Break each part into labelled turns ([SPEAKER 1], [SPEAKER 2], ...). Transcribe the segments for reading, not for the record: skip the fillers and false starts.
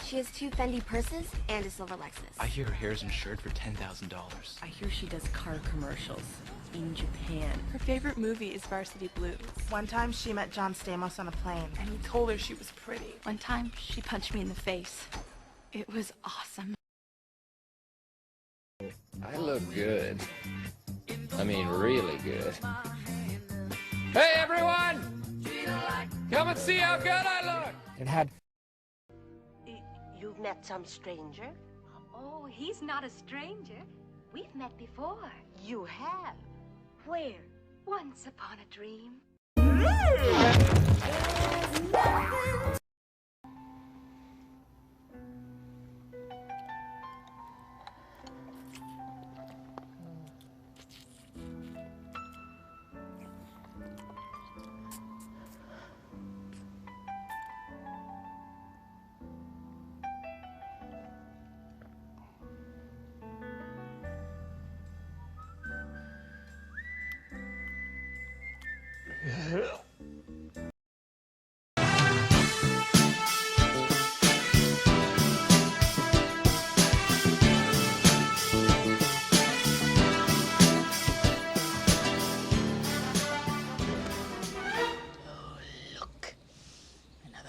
[SPEAKER 1] She has 2 Fendi purses and a silver Lexus.
[SPEAKER 2] I hear her hair's insured for $10,000.
[SPEAKER 3] I hear she does car commercials in Japan.
[SPEAKER 4] Her favorite movie is Varsity Blues.
[SPEAKER 5] One time she met John Stamos on a plane.
[SPEAKER 4] And he told her she was pretty.
[SPEAKER 6] One time, she punched me in the face. It was awesome.
[SPEAKER 7] I look good. I mean, really good. Hey, everyone! Come and see how good I look!
[SPEAKER 8] It had...
[SPEAKER 9] You've met some stranger?
[SPEAKER 10] Oh, he's not a stranger. We've met before.
[SPEAKER 9] You have?
[SPEAKER 10] Where? Once upon a dream.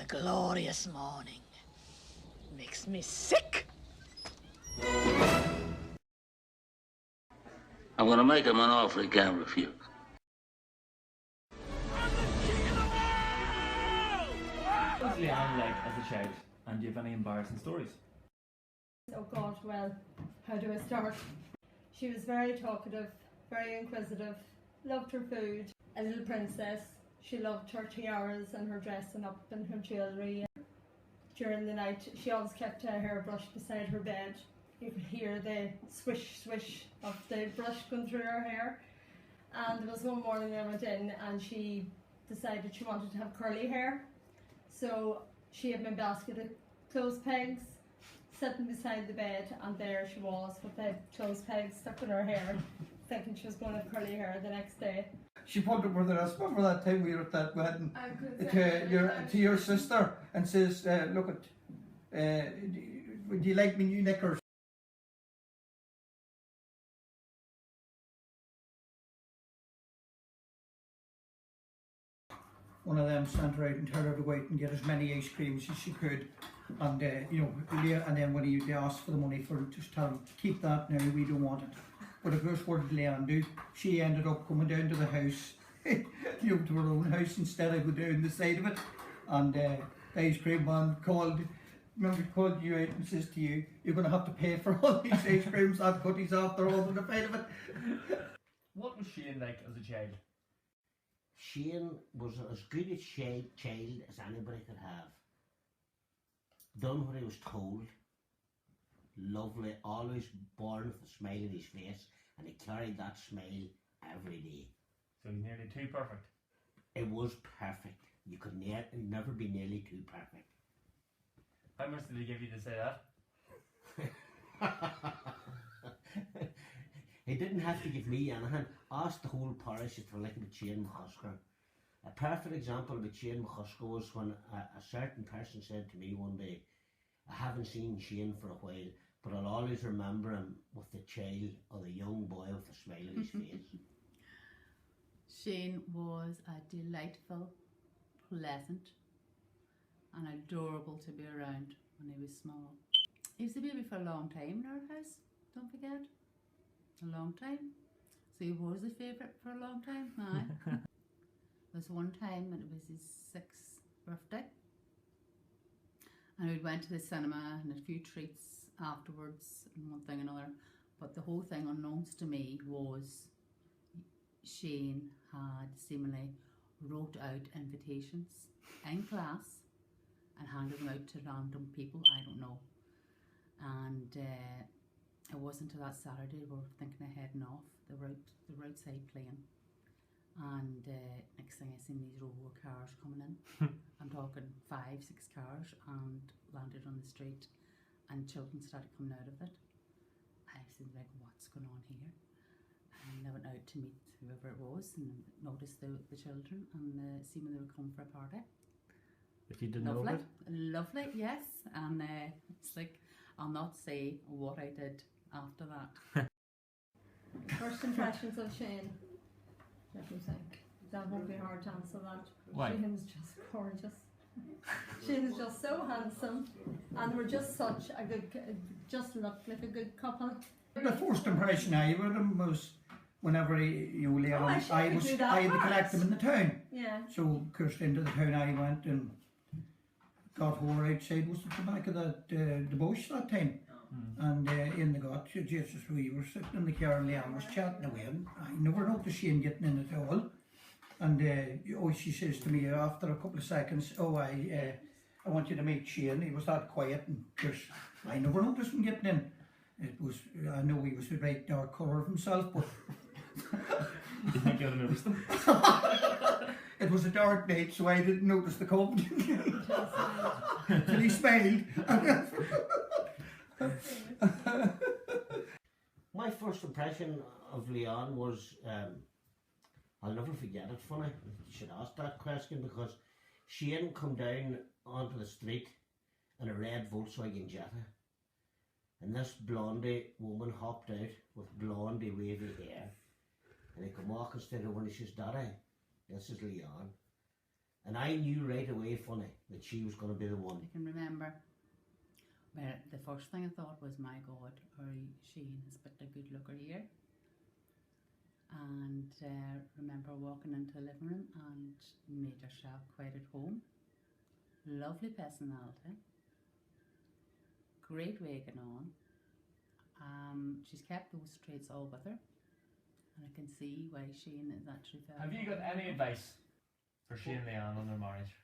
[SPEAKER 11] Glorious morning. Makes me sick.
[SPEAKER 12] I'm gonna make him an offer he can't refuse.
[SPEAKER 13] What was Leanne like as a child? And do you have any embarrassing stories?
[SPEAKER 14] Oh God, well, how do I start? She was very talkative, very inquisitive, loved her food, a little princess. She loved her tiaras and her dressing up and her jewellery. During the night, she always kept a hairbrush beside her bed. You could hear the swish, swish of the brush going through her hair. And there was one morning I went in and she decided she wanted to have curly hair. So she had my basket of clothes pegs sitting beside the bed, and there she was with the clothes pegs stuck in her hair, thinking she was going to have curly hair the next day.
[SPEAKER 8] She pulled up with us. Remember that time we were at that wedding to your sister and says, look would you like me new knickers? One of them sent her out and told her to go out and get as many ice creams as she could, and and then when they asked for the money for it, just tell them, keep that now, we don't want it. But of course, what did Leanne do? She ended up coming down to the house, to her own house, instead of going down the side of it. And the ice cream man called you out and says to you, you're going to have to pay for all these ice creams and cookies after all the fight of it.
[SPEAKER 13] What was Shane like as a child?
[SPEAKER 12] Shane was as good a child as anybody could have. Done what he was told. Lovely, always born with a smile on his face, and he carried that smile every day.
[SPEAKER 13] So he's nearly too perfect.
[SPEAKER 12] It was perfect. You could never be nearly too perfect.
[SPEAKER 13] How much did he give you to say that?
[SPEAKER 12] He didn't have to give me anything. Ask the whole parish if they're like with Mrs McCusker. A perfect example of Mrs McCusker was when a certain person said to me one day, I haven't seen Shane for a while, but I'll always remember him with the child or the young boy with a smile on his face.
[SPEAKER 15] Shane was a delightful, pleasant and adorable to be around when he was small. He was a baby for a long time in our house, don't forget. A long time. So he was a favourite for a long time. Aye. There was one time when it was his 6th birthday, and we went to the cinema and a few treats afterwards and one thing and another. But the whole thing, unknowns to me, was Shane had seemingly wrote out invitations in class and handed them out to random people, I don't know. And it wasn't until that Saturday we were thinking of heading off. They were outside playing, and next thing I seen these row of cars coming in. I'm talking 5, 6 cars, and landed on the street, and children started coming out of it. I was like, what's going on here? And I went out to meet whoever it was and noticed the children, and seemingly they were coming for a party.
[SPEAKER 13] If you didn't know
[SPEAKER 15] Lovely,
[SPEAKER 13] it.
[SPEAKER 15] lovely, yes. And it's like, I'll not say what I did after that.
[SPEAKER 14] First impressions of Shane. Let me think. That won't be hard to answer that.
[SPEAKER 13] Why?
[SPEAKER 14] Shane's just gorgeous. Shane's just so handsome, and we're just such a good, just looked like a good couple.
[SPEAKER 8] The first impression I had of him was whenever you were
[SPEAKER 14] Oh,
[SPEAKER 8] I had to collect him in the town.
[SPEAKER 14] Yeah.
[SPEAKER 8] So cursed into the town I went and got her outside, was at the back of the bush that time. And in the gut, just as we were sitting in the car and Leanne was chatting away, and I never noticed Shane getting in at all. And she says to me after a couple of seconds, I want you to meet Shane. He was that quiet, and just, I never noticed him getting in. It was, I know he was the right dark colour of himself, but
[SPEAKER 13] You think you'd have noticed them?
[SPEAKER 8] it was a dark night, so I didn't notice the cold. Till he smiled.
[SPEAKER 12] My first impression of Leanne was, I'll never forget it. Funny, you should ask that question, because Shane come down onto the street in a red Volkswagen Jetta, and this blondie woman hopped out with blondie wavy hair, and he come walking straight over and he says, "Daddy, this is Leanne." And I knew right away, funny, that she was going to be the one.
[SPEAKER 15] I can remember where the first thing I thought was, my God, Shane has picked a good looker here. And remember walking into the living room and made herself quite at home. Lovely personality. Great way getting on. She's kept those traits all with her. And I can see why Shane is actually felt.
[SPEAKER 13] Have you got any advice for Shane and Leanne on their marriage?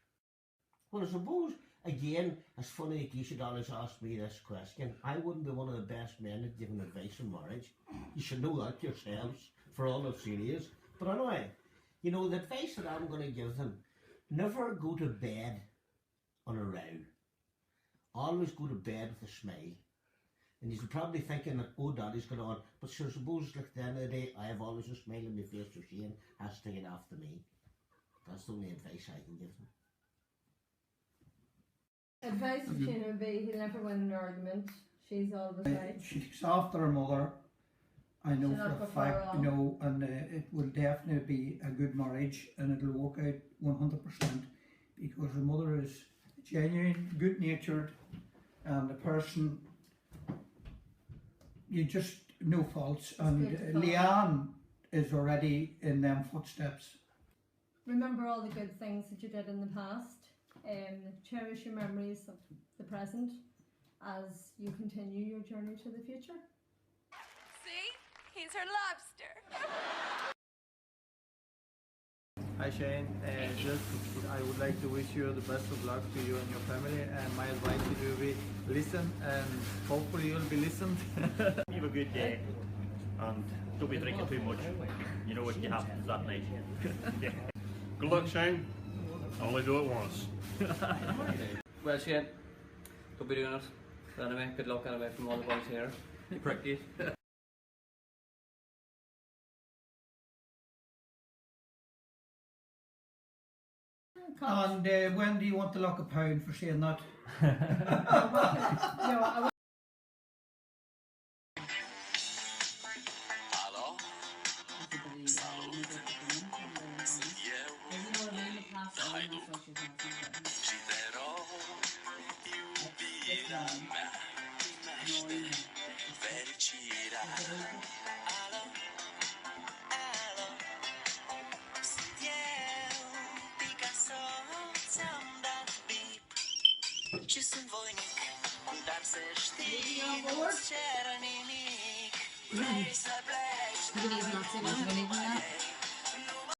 [SPEAKER 12] Well, I suppose, again, it's funny that you should always ask me this question. I wouldn't be one of the best men at giving advice on marriage. You should know that yourselves, for all I've seen is. But anyway, you know, the advice that I'm going to give them, never go to bed on a row. Always go to bed with a smile. And you're probably thinking that, oh, Daddy's got on. But sure, suppose, like, at the end of the day, I have always a smile on my face, so Shane has to get after me. That's the only advice I can give them.
[SPEAKER 14] Advice to Shane would be, he'll never win an argument. She's always right.
[SPEAKER 8] She's after her mother. I know
[SPEAKER 14] She'll
[SPEAKER 8] for
[SPEAKER 14] not
[SPEAKER 8] a
[SPEAKER 14] go far
[SPEAKER 8] fact,
[SPEAKER 14] wrong.
[SPEAKER 8] no, and it will definitely be a good marriage, and it'll work out 100%, because her mother is genuine, good-natured, and a person, you just, no faults, and Leanne is already in them footsteps.
[SPEAKER 14] Remember all the good things that you did in the past. Cherish your memories of the present as you continue your journey to the future.
[SPEAKER 10] See? He's her lobster.
[SPEAKER 16] Hi Shane, I would like to wish you the best of luck to you and your family, and my advice to you will be listen, and hopefully you'll be listened.
[SPEAKER 13] You have a good day, and don't be drinking too much. You know what you have that night. Yeah.
[SPEAKER 17] Good luck, Shane. Only do it once.
[SPEAKER 18] Well, Shane, don't be doing it. But anyway, good luck anyway from all the boys here. You pricked you.
[SPEAKER 8] And when do you want to lock a pound for saying that?
[SPEAKER 19] Ci sunt voinic, dar să știi, nu-ți cer nimic. Vrei să pleci, dar nu